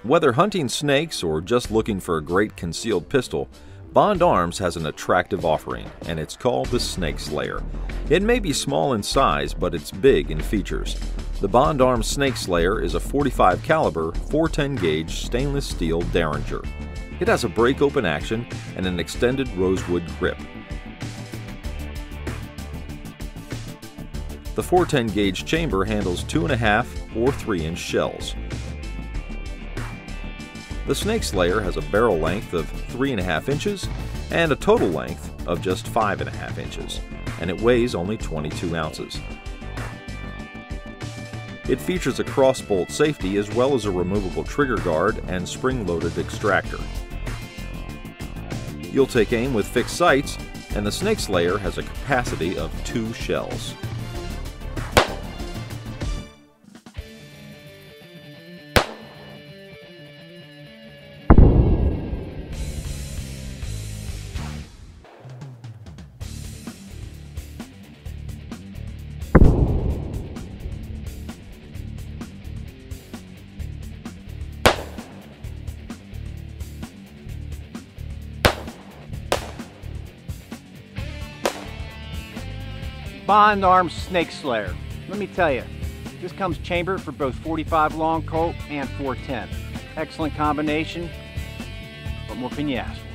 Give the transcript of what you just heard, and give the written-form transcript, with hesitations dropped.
Whether hunting snakes or just looking for a great concealed pistol, Bond Arms has an attractive offering, and it's called the Snake Slayer. It may be small in size, but it's big in features. The Bond Arms Snake Slayer is a .45 caliber, 410 gauge stainless steel Derringer. It has a break-open action and an extended rosewood grip. The 410 gauge chamber handles 2.5 or 3-inch shells. The Snake Slayer has a barrel length of 3.5 inches and a total length of just 5.5 inches, and it weighs only 22 ounces. It features a cross-bolt safety as well as a removable trigger guard and spring-loaded extractor. You'll take aim with fixed sights, and the Snake Slayer has a capacity of 2 shells. Bond Arms Snake Slayer. Let me tell you, this comes chambered for both .45 long Colt and .410. Excellent combination. What more can you ask for?